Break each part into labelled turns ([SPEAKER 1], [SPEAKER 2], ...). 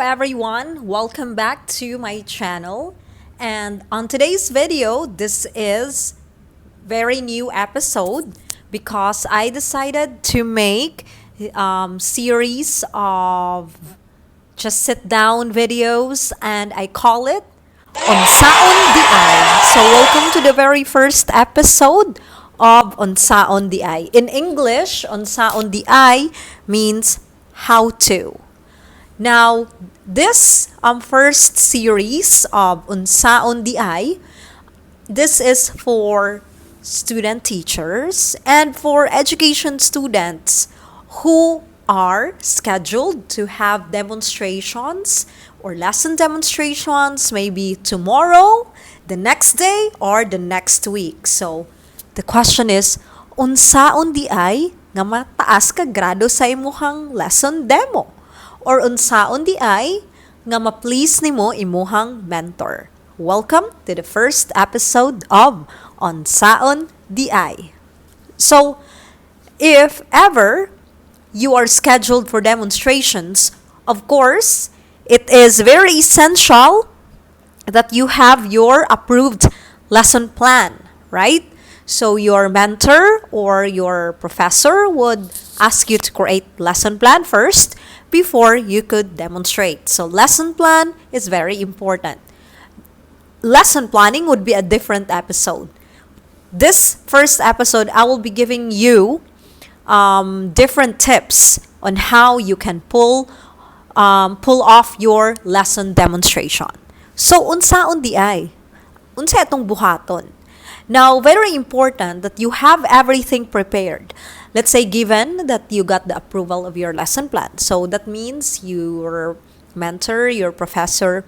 [SPEAKER 1] everyone, welcome back to my channel. And on today's video, this is very new episode because I decided to make series of just sit down videos and I call it Unsaon Diay. So welcome to the very first episode of Unsaon Diay. In English, Unsaon Diay means how to. Now, this first series of Unsaon Diay, this is for student teachers and for education students who are scheduled to have demonstrations or lesson demonstrations maybe tomorrow, the next day, or the next week. So, the question is, unsaon diay nga mataas ka grado sa imuhang lesson demo? Or unsaon diay nga ma-please nimo imuhang mentor? Welcome to the first episode of Unsaon Diay. So, if ever you are scheduled for demonstrations, of course, it is very essential that you have your approved lesson plan, right? So your mentor or your professor would ask you to create lesson plan first before you could demonstrate. So lesson plan is very important. Lesson planning would be a different episode. This first episode, I will be giving you different tips on how you can pull off your lesson demonstration. So, unsaon diay? Unsa itong buhaton? Now, very important that you have everything prepared. Let's say given that you got the approval of your lesson plan. So, that means your mentor, your professor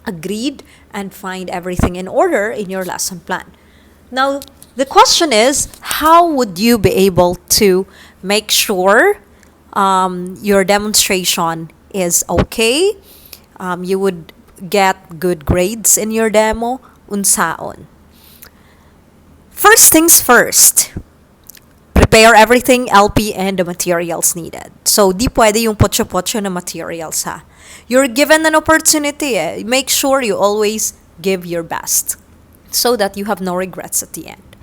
[SPEAKER 1] agreed and find everything in order in your lesson plan. Now, the question is, how would you be able to make sure your demonstration is okay? You would get good grades in your demo. Unsaon? First things first, prepare everything, LP, and the materials needed. So, di pwede yung potyo-potyo na materials ha. You're given an opportunity. Make sure you always give your best so that you have no regrets at the end.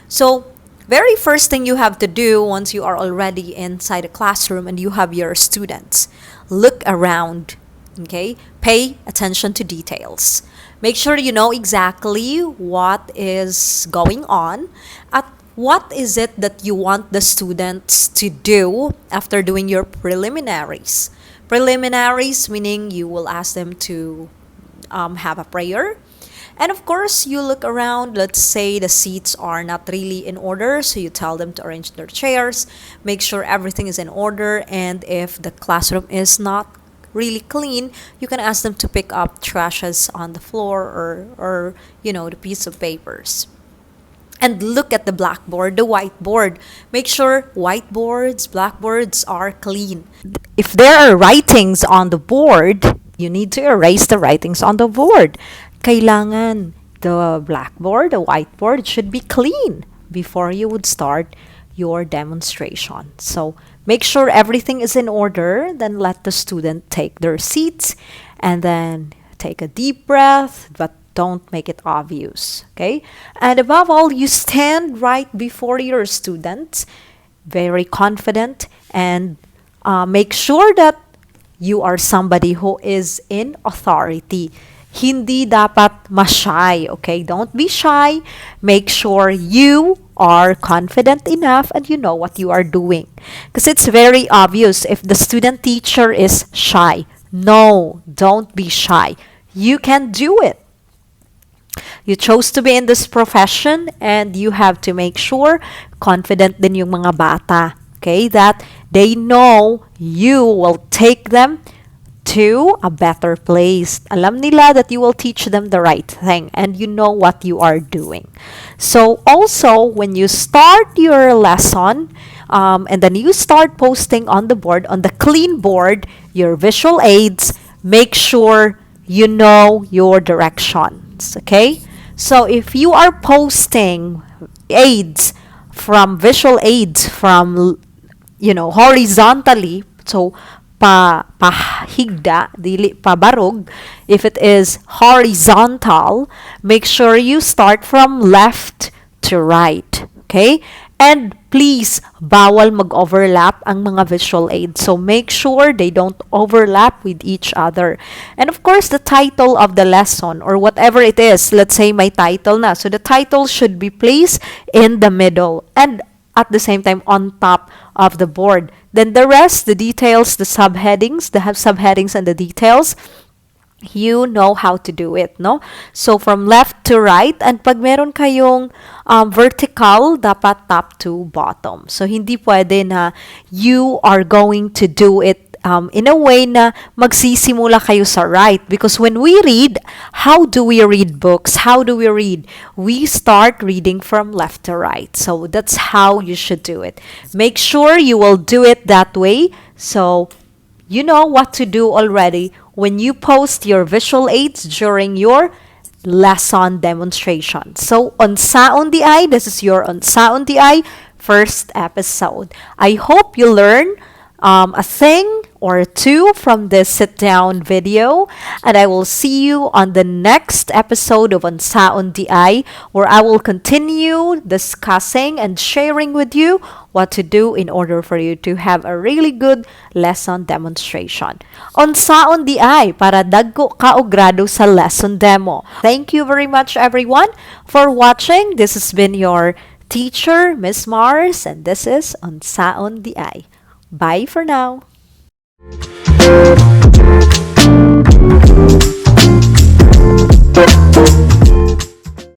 [SPEAKER 1] So, very first thing you have to do once you are already inside a classroom and you have your students, look around, okay? Pay attention to details. Make sure you know exactly what is going on at what is it that you want the students to do after doing your preliminaries. Preliminaries meaning you will ask them to have a prayer. And of course, you look around, let's say the seats are not really in order, so you tell them to arrange their chairs, make sure everything is in order, and if the classroom is not really clean, you can ask them to pick up trashes on the floor or the piece of papers. And look at the blackboard, the whiteboard. Make sure whiteboards, blackboards are clean. If there are writings on the board, you need to erase the writings on the board. Kailangan the blackboard, the whiteboard should be clean before you would start your demonstration. So make sure everything is in order, then let the student take their seats and then take a deep breath, but don't make it obvious, okay? And above all, you stand right before your students, very confident, and make sure that you are somebody who is in authority. Hindi dapat ma-shy, okay? Don't be shy. Make sure you are confident enough and you know what you are doing. Because it's very obvious if the student teacher is shy. No, don't be shy. You can do it. You chose to be in this profession and you have to make sure confident din yung mga bata, okay? That they know you will take them to a better place. Alam nila that you will teach them the right thing and you know what you are doing. So also, when you start your lesson and then you start posting on the board, on the clean board, your visual aids, make sure you know your directions, okay? So if you are posting aids from visual aids from horizontally, so pahigda, dili pabarog. If it is horizontal, make sure you start from left to right. Okay? And please, bawal mag-overlap ang mga visual aids. So make sure they don't overlap with each other. And of course, the title of the lesson or whatever it is, let's say my title na. So the title should be placed in the middle and at the same time on top of the board. Then the rest, the details, the subheadings, the subheadings and the details, you know how to do it, no? So from left to right, and pag meron kayong vertical, dapat top to bottom. So hindi pwede na you are going to do it in a way na magsisimula kayo sa right. Because when we read, how do we read books? How do we read? We start reading from left to right. So that's how you should do it. Make sure you will do it that way. So you know what to do already when you post your visual aids during your lesson demonstration. So, Unsaon Diay, this is your Unsaon Diay first episode. I hope you learn a thing or two from this sit-down video, and I will see you on the next episode of Unsaon Diay, where I will continue discussing and sharing with you what to do in order for you to have a really good lesson demonstration. Unsaon Diay, para dagko ka og grado sa lesson demo. Thank you very much, everyone, for watching. This has been your teacher, Miss Mars, and this is Unsaon Diay. Bye for now. Thank you.